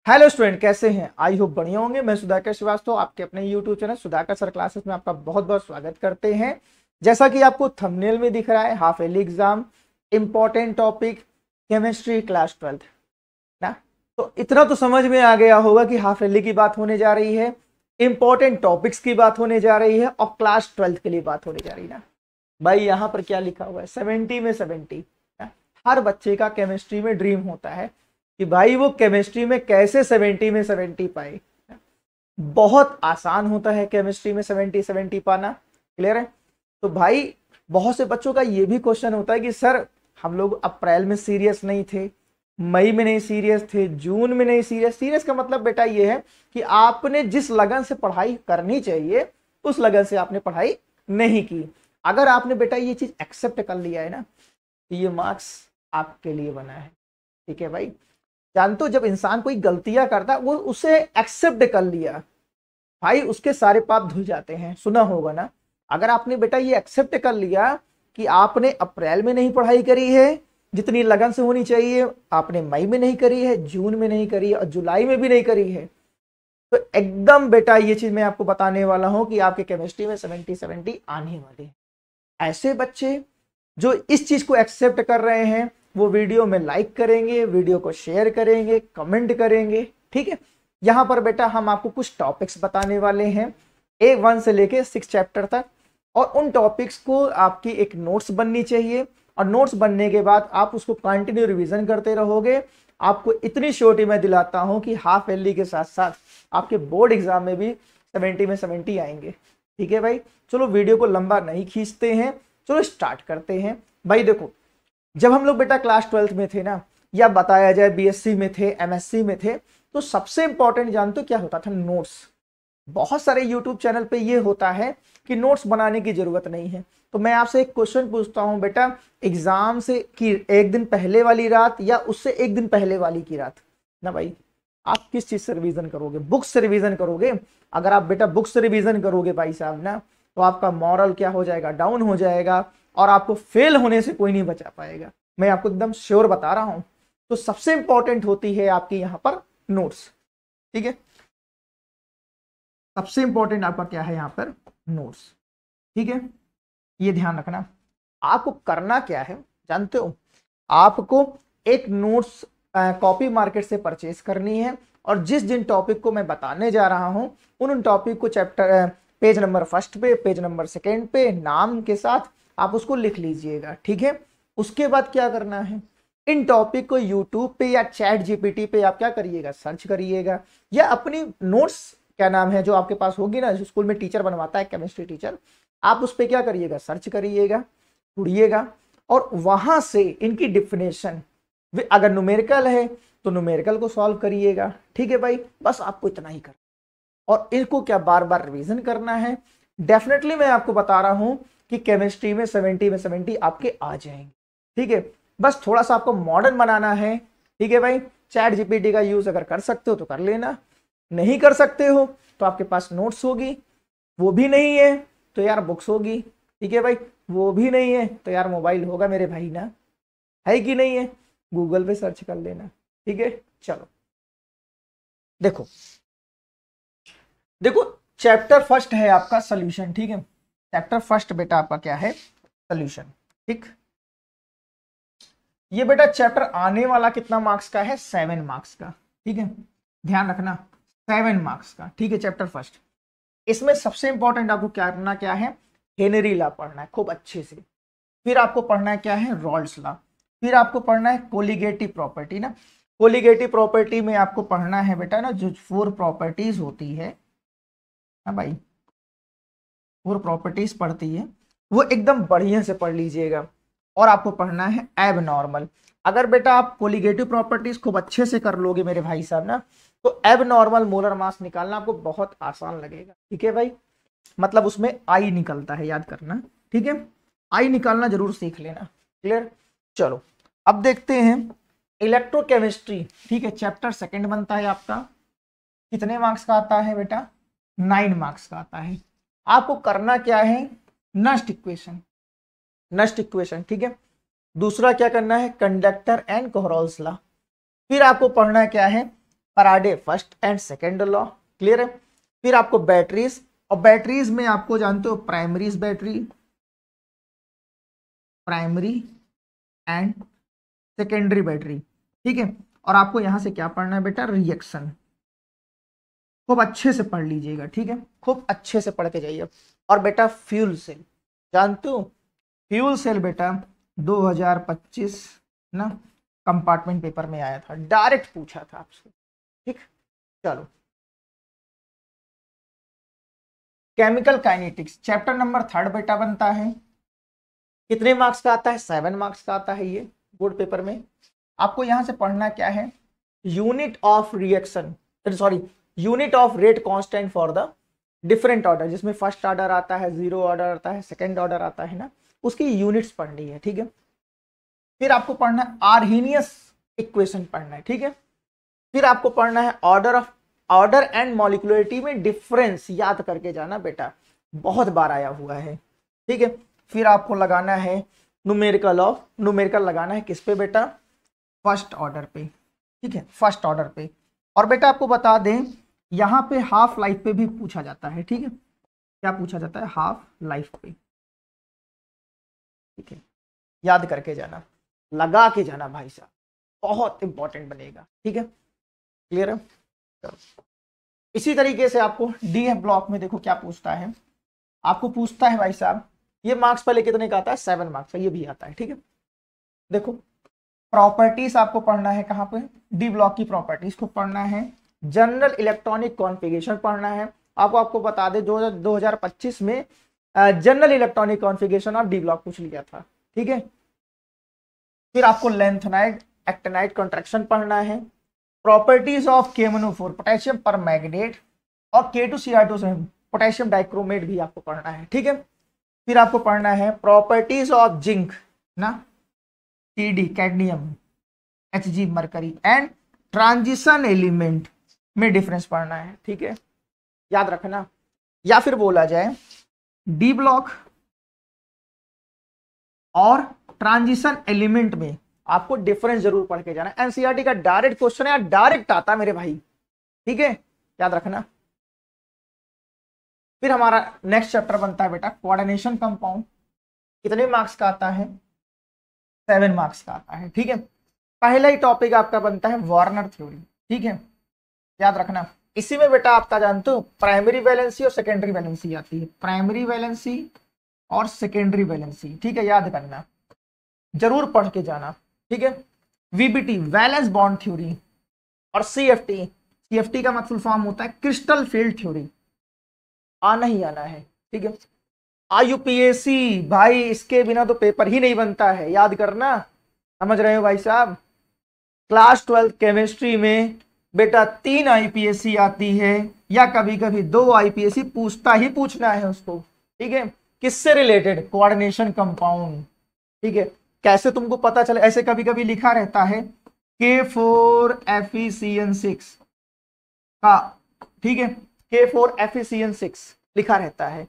Hello student, कैसे हैं? I hope बढ़िया होंगे। मैं सुधाकर श्रीवास्तव आपके अपने YouTube channel Sudhakar sir classes में आपका बहुत बहुत स्वागत करते हैं। जैसा कि आपको थंबनेल में दिख रहा है, half yearly exam important topic chemistry class 12 ना। तो इतना तो समझ में आ गया होगा कि हाफ ईयरली की बात होने जा रही है, इंपॉर्टेंट टॉपिक्स की बात होने जा रही है और क्लास 12 के लिए बात होने जा रही है ना। भाई यहाँ पर क्या लिखा हुआ है? 70 में 70 ना। हर बच्चे का केमिस्ट्री में ड्रीम होता है कि भाई वो केमिस्ट्री में कैसे 70 में 70 पाए। बहुत आसान होता है केमिस्ट्री में 70 पाना। क्लियर है? तो भाई बहुत से बच्चों का ये भी क्वेश्चन होता है कि सर हम लोग अप्रैल में सीरियस नहीं थे, मई में नहीं सीरियस थे, जून में नहीं सीरियस। सीरियस का मतलब बेटा ये है कि आपने जिस लगन से पढ़ाई करनी चाहिए उस लगन से आपने पढ़ाई नहीं की। अगर आपने बेटा ये चीज एक्सेप्ट कर लिया है ना, तो ये मार्क्स आपके लिए बना है। ठीक है भाई, जानते हो जब इंसान कोई गलतियां करता है वो उसे एक्सेप्ट कर लिया, भाई उसके सारे पाप धुल जाते हैं। सुना होगा ना। अगर आपने बेटा ये एक्सेप्ट कर लिया कि आपने अप्रैल में नहीं पढ़ाई करी है जितनी लगन से होनी चाहिए, आपने मई में नहीं करी है, जून में नहीं करी है और जुलाई में भी नहीं करी है, तो एकदम बेटा ये चीज मैं आपको बताने वाला हूं कि आपके केमिस्ट्री में 70 आने वाली है। ऐसे बच्चे जो इस चीज को एक्सेप्ट कर रहे हैं वो वीडियो में लाइक करेंगे, वीडियो को शेयर करेंगे, कमेंट करेंगे। ठीक है, यहां पर बेटा हम आपको कुछ टॉपिक्स बताने वाले हैं A1 से लेके 6 चैप्टर तक, और उन टॉपिक्स को आपकी एक नोट्स बननी चाहिए और नोट्स बनने के बाद आप उसको कंटिन्यू रिवीजन करते रहोगे। आपको इतनी श्योरिटी मैं दिलाता हूं कि हाफ ईयरली के साथ साथ आपके बोर्ड एग्जाम में भी 70 में 70 आएंगे। ठीक है भाई, चलो वीडियो को लंबा नहीं खींचते हैं, चलो स्टार्ट करते हैं। भाई देखो, जब हम लोग बेटा क्लास 12 में थे ना, या बताया जाए बीएससी में थे, एमएससी में थे, तो सबसे इंपॉर्टेंट जानते हो क्या होता था? नोट्स। बहुत सारे यूट्यूब चैनल पे ये होता है कि नोट्स बनाने की जरूरत नहीं है। तो मैं आपसे एक क्वेश्चन पूछता हूं बेटा, एग्जाम से की एक दिन पहले वाली रात या उससे एक दिन पहले वाली की रात ना भाई, आप किस चीज से रिवीजन करोगे? बुक्स से रिवीजन करोगे। अगर आप बेटा बुक्स से रिवीजन करोगे भाई साहब ना, तो आपका मॉरल क्या हो जाएगा? डाउन हो जाएगा और आपको फेल होने से कोई नहीं बचा पाएगा। मैं आपको एकदम श्योर बता रहा हूं। तो सबसे इंपॉर्टेंट होती है आपकी यहां पर नोट्स। ठीक है, सबसे इंपॉर्टेंट आपका क्या है यहां पर? नोट्स। ठीक है, ये ध्यान रखना। आपको करना क्या है जानते हो? आपको एक नोट्स कॉपी मार्केट से परचेज करनी है और जिस जिन टॉपिक को मैं बताने जा रहा हूं उन टॉपिक को चैप्टर पेज नंबर फर्स्ट पे, पेज नंबर सेकेंड पे नाम के साथ आप उसको लिख लीजिएगा। ठीक है, उसके बाद क्या करना है? इन टॉपिक को यूट्यूब पे या चैट जीपीटी पे आप क्या करिएगा? सर्च करिएगा, या अपनी नोट्स क्या नाम है जो आपके पास होगी ना, जो स्कूल में टीचर बनवाता है केमिस्ट्री टीचर, आप उस पर क्या करिएगा? सर्च करिएगा, ढूंढिएगा और वहां से इनकी डिफिनेशन, अगर न्यूमेरिकल है तो न्यूमेरिकल को सॉल्व करिएगा। ठीक है भाई, बस आपको इतना ही कर और इनको क्या बार बार रिवीजन करना है। डेफिनेटली मैं आपको बता रहा हूं कि केमिस्ट्री में 70 में 70 आपके आ जाएंगे। ठीक है, बस थोड़ा सा आपको मॉडर्न बनाना है। ठीक है भाई, चैट जीपीटी का यूज अगर कर सकते हो तो कर लेना, नहीं कर सकते हो तो आपके पास नोट्स होगी, वो भी नहीं है तो यार बुक्स होगी। ठीक है भाई, वो भी नहीं है तो यार मोबाइल होगा मेरे भाई ना, है कि नहीं है? गूगल पे सर्च कर लेना। ठीक है, चलो देखो देखो, चैप्टर फर्स्ट है आपका सोल्यूशन। ठीक है, चैप्टर फर्स्ट बेटा आपका क्या है? सोल्यूशन। ठीक, ये बेटा चैप्टर आने वाला कितना मार्क्स का है? 7 मार्क्स का। ठीक है, ध्यान रखना, 7 मार्क्स का। ठीक है, चैप्टर फर्स्ट। इसमें सबसे इंपॉर्टेंट आपको क्या करना क्या है? हेनरी लॉ पढ़ना है खूब अच्छे से। फिर आपको पढ़ना है क्या है? Rawls law. फिर आपको पढ़ना है कोलिगेटिव प्रॉपर्टी ना। कोलिगेटिव प्रॉपर्टी में आपको पढ़ना है बेटा ना, जो 4 प्रॉपर्टीज होती है ना भाई, 4 प्रॉपर्टीज पढ़ती है, वो एकदम बढ़िया से पढ़ लीजिएगा। और आपको पढ़ना है एबनॉर्मल। अगर बेटा आप कोलिगेटिव प्रॉपर्टीज खूब अच्छे से कर लोगे मेरे भाई साहब ना, तो एबनॉर्मल मोलर मास निकालना आपको बहुत आसान लगेगा। ठीक है भाई, मतलब उसमें आई निकलता है, याद करना। ठीक है, आई निकालना जरूर सीख लेना। क्लियर? चलो अब देखते हैं इलेक्ट्रोकेमिस्ट्री। ठीक है, चैप्टर सेकंड बनता है आपका। कितने मार्क्स का आता है बेटा? 9 मार्क्स का आता है। आपको करना क्या है? Nernst equation. Nernst equation. ठीक है, दूसरा क्या करना है? Conductor and Kohlrausch's law. फिर आपको पढ़ना क्या है? Faraday first and second law, clear है। फिर आपको बैटरीज, और बैटरीज में आपको जानते हो primaries battery, primary and secondary battery, ठीक है। और आपको यहां से क्या पढ़ना है बेटा, रिएक्शन, खूब अच्छे से पढ़ लीजिएगा, ठीक है, खूब अच्छे से पढ़ के जाइए। और बेटा फ्यूल सेल, जानते हो फ्यूल सेल बेटा 2025 ना कंपार्टमेंट पेपर में आया था, डायरेक्ट पूछा था आपसे, ठीक। चलो केमिकल काइनेटिक्स चैप्टर नंबर 3 बेटा बनता है, कितने मार्क्स का आता है, 7 मार्क्स का आता है ये बोर्ड पेपर में। आपको यहां से पढ़ना क्या है, unit of reaction, sorry unit of rate constant for the different order, जिसमें फर्स्ट ऑर्डर आता है, जीरो ऑर्डर आता है, सेकंड ऑर्डर आता है ना, उसकी यूनिट्स पढ़नी है, ठीक है। फिर आपको पढ़ना है आर्हीनियस इक्वेशन पढ़ना है, ठीक है। फिर आपको पढ़ना है ऑर्डर एंड मॉलिक्युलरिटी में डिफरेंस, याद करके जाना बेटा, बहुत बार आया हुआ है, ठीक है। फिर आपको लगाना है न्यूमेरिकल लगाना है किस पे बेटा, फर्स्ट ऑर्डर पे, ठीक है, फर्स्ट ऑर्डर पे। और बेटा आपको बता दें यहाँ पे हाफ लाइफ पे भी पूछा जाता है, ठीक है, क्या पूछा जाता है, हाफ लाइफ पे, ठीक है, याद करके जाना, लगा के जाना भाई साहब, बहुत इंपॉर्टेंट बनेगा, ठीक है, क्लियर है। इसी तरीके से आपको डीएफ ब्लॉक में देखो क्या पूछता है, आपको पूछता है भाई साहब, ये मार्क्स पहले कितने का आता है, 7 मार्क्स का, ये भी आता है, ठीक है। देखो प्रॉपर्टीज आपको पढ़ना है, कहाँ पे, डी ब्लॉक की प्रॉपर्टीज को पढ़ना है, जनरल इलेक्ट्रॉनिक कॉन्फ़िगरेशन पढ़ना है। आपको बता दें 2025 में general electronic configuration of D block पूछ लिया था, ठीक है। फिर आपको लेंथनाइड एक्टिनाइड कॉन्ट्रैक्शन पढ़ना है, प्रॉपर्टीज ऑफ KMnO4 पोटेशियम पर मैग्नेट, और K2Cr2 पोटेशियम डाइक्रोमेट भी आपको पढ़ना है, ठीक है। फिर आपको पढ़ना है प्रॉपर्टीज ऑफ जिंक ना, TD cadmium, Hg mercury and transition element में डिफरेंस पढ़ना है, ठीक है, याद रखना। या फिर बोला जाए डी ब्लॉक और ट्रांजिशन एलिमेंट में आपको डिफरेंस जरूर पढ़ के जाना, एनसीईआरटी का डायरेक्ट क्वेश्चन है, डायरेक्ट आता है मेरे भाई, ठीक है, याद रखना। फिर हमारा नेक्स्ट चैप्टर बनता है बेटा कोऑर्डिनेशन कंपाउंड, कितने मार्क्स का आता है, 7 मार्क्स का आता है, ठीक है। पहला ही टॉपिक आपका बनता है वार्नर थ्योरी, ठीक है, याद रखना। इसी में बेटा आपका जानते हो प्राइमरी वैलेंसी और सेकेंडरी वैलेंसी आती है, प्राइमरी वैलेंसी और सेकेंडरी वैलेंसी, ठीक है, याद करना, जरूर पढ़ के जाना, ठीक है। वीबीटी वैलेंस बॉन्ड थ्योरी, और सीएफटी का मतलब फुल फॉर्म होता है क्रिस्टल फील्ड थ्योरी, आना ही आना है, ठीक है। आईयूपीएसी भाई, इसके बिना तो पेपर ही नहीं बनता है, याद करना, समझ रहे हो भाई साहब। क्लास 12 केमिस्ट्री में बेटा 3 आईपीएससी आती है, या कभी कभी 2 आईपीएससी पूछता ही पूछना है उसको, ठीक है। किससे रिलेटेड, कोऑर्डिनेशन कंपाउंड, ठीक है। कैसे तुमको पता चले, ऐसे कभी कभी लिखा रहता है K4FeCN6 का, ठीक है, K4FeCN6 लिखा रहता है,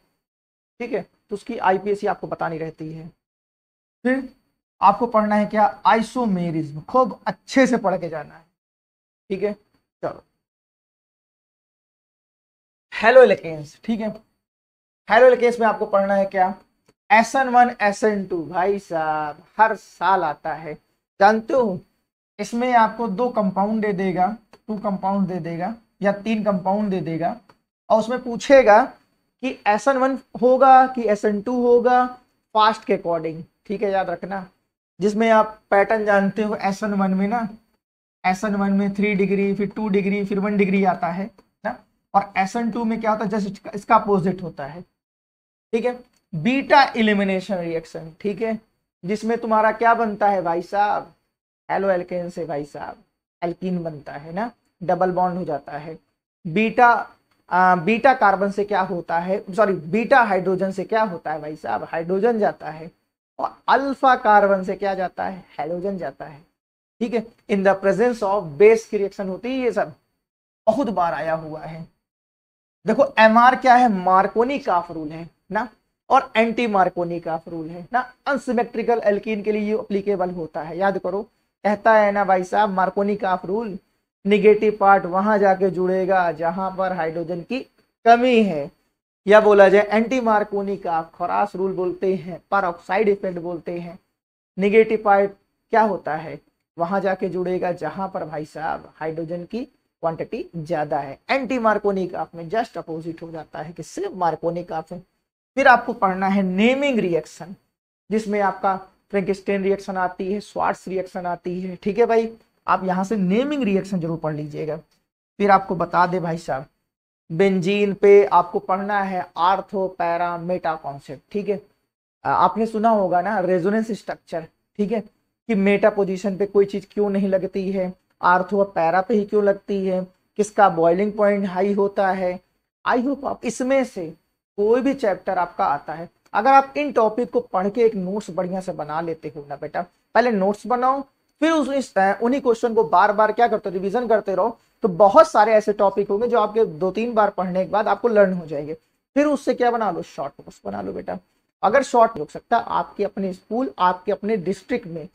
ठीक है, तो उसकी आईपीएससी आपको बतानी रहती है। फिर आपको पढ़ना है क्या, आइसोमेरिज्म, खूब अच्छे से पढ़ के जाना है, ठीक है। चलो हेलो एल्केन्स, ठीक है, हेलो एल्केन्स में आपको पढ़ना है क्या, SN1 SN2, भाई साहब हर साल आता है, जानते हो। इसमें आपको 2 कंपाउंड दे देगा, 2 कंपाउंड दे देगा या 3 कंपाउंड दे देगा, और उसमें पूछेगा कि SN1 होगा कि SN2 होगा, फास्ट के अकॉर्डिंग, ठीक है, याद रखना। जिसमें आप पैटर्न जानते हो, SN1 में ना, SN1 में 3 डिग्री, फिर 2 डिग्री, फिर 1 डिग्री आता है ना, और SN2 में क्या होता है, जस्ट इसका अपोजिट होता है, ठीक है, बीटा एलिमिनेशन रिएक्शन, ठीक है, जिसमें तुम्हारा क्या बनता है भाई साहब, हेलो एल्केन से भाई साहब एल्कीन बनता है ना, डबल बॉन्ड हो जाता है। बीटा कार्बन से क्या होता है, सॉरी बीटा हाइड्रोजन से क्या होता है भाई साहब, हाइड्रोजन जाता है, और अल्फा कार्बन से क्या जाता है, हाइड्रोजन जाता है, ठीक है। In the presence of base की रिएक्शन होती है, ये सब बहुत बार आया हुआ है। देखो एमआर क्या है, मार्कोनी काफ रूल है ना, और एंटी मार्कोनी काफ रूल है ना, अनसिमेट्रिकल एल्कीन के लिए ये एप्लीकेबल होता है, याद करो, कहता है ना भाई साहब मार्कोनी काफ रूल निगेटिव पार्ट वहां जाके जुड़ेगा जहां पर हाइड्रोजन की कमी है, या बोला जाए एंटी मार्कोनी का खरास रूल बोलते हैं, परऑक्साइड इफेक्ट बोलते हैं। निगेटिव पार्ट क्या होता है, वहां जाके जुड़ेगा जहां पर भाई साहब हाइड्रोजन की क्वांटिटी ज्यादा है। एंटी मार्कोनी ऑफ में जस्ट अपोजिट हो जाता है, किससे, मार्कोनी ऑफ में। फिर आपको पढ़ना है नेमिंग रिएक्शन, जिसमें आपका फ्रैंकस्टीन रिएक्शन आती है, स्वार्ट्स रिएक्शन आती है, ठीक है भाई। आप यहाँ से नेमिंग रिएक्शन जरूर पढ़ लीजिएगा। फिर आपको बता दे भाई साहब, बेंजीन पे आपको पढ़ना है आर्थो पैरा मेटा कॉन्सेप्ट, ठीक है। आपने सुना होगा ना रेजोनेंस स्ट्रक्चर, ठीक है, कि मेटा पोजीशन पे कोई चीज क्यों नहीं लगती है, आर्थो और पैरा पे ही क्यों लगती है, किसका बॉइलिंग पॉइंट हाई होता है। आई होप आप इसमें से कोई भी चैप्टर आपका आता है, अगर आप इन टॉपिक को पढ़ के एक नोट्स बढ़िया से बना लेते हो ना बेटा, पहले नोट्स बनाओ, फिर उन्हीं क्वेश्चन को बार बार क्या करते हो, रिवीजन करते रहो, तो बहुत सारे ऐसे टॉपिक होंगे जो आपके 2-3 बार पढ़ने के बाद आपको लर्न हो जाएंगे। फिर उससे क्या बना लो, शॉर्ट नोट्स बना लो बेटा। अगर शॉर्ट हो सकता आपके अपने स्कूल, आपके अपने डिस्ट्रिक्ट में,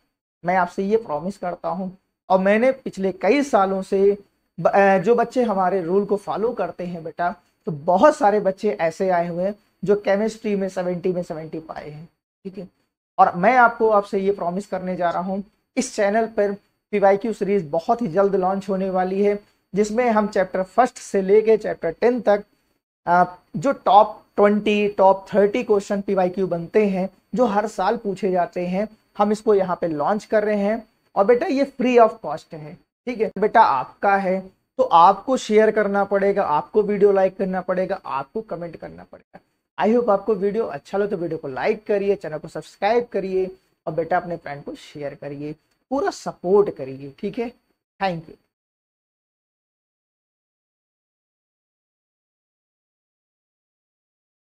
मैं आपसे ये प्रॉमिस करता हूँ। और मैंने पिछले कई सालों से जो बच्चे हमारे रूल को फॉलो करते हैं बेटा, तो बहुत सारे बच्चे ऐसे आए हुए हैं जो केमिस्ट्री में 70 में 70 पाए हैं, ठीक है। और मैं आपसे ये प्रॉमिस करने जा रहा हूँ, इस चैनल पर पीवाईक्यू सीरीज बहुत ही जल्द लॉन्च होने वाली है, जिसमें हम चैप्टर 1 से लेके चैप्टर 10 तक जो टॉप 20 टॉप 30 क्वेश्चन पीवाईक्यू बनते हैं, जो हर साल पूछे जाते हैं, हम इसको यहाँ पे लॉन्च कर रहे हैं। और बेटा ये फ्री ऑफ कॉस्ट है, ठीक है। बेटा आपका है तो आपको शेयर करना पड़ेगा, आपको वीडियो लाइक करना पड़ेगा, आपको कमेंट करना पड़ेगा। आई होप आपको वीडियो अच्छा लगे तो वीडियो को लाइक करिए, चैनल को सब्सक्राइब करिए, और बेटा अपने फ्रेंड को शेयर करिए, पूरा सपोर्ट करिए, ठीक है। Thank you.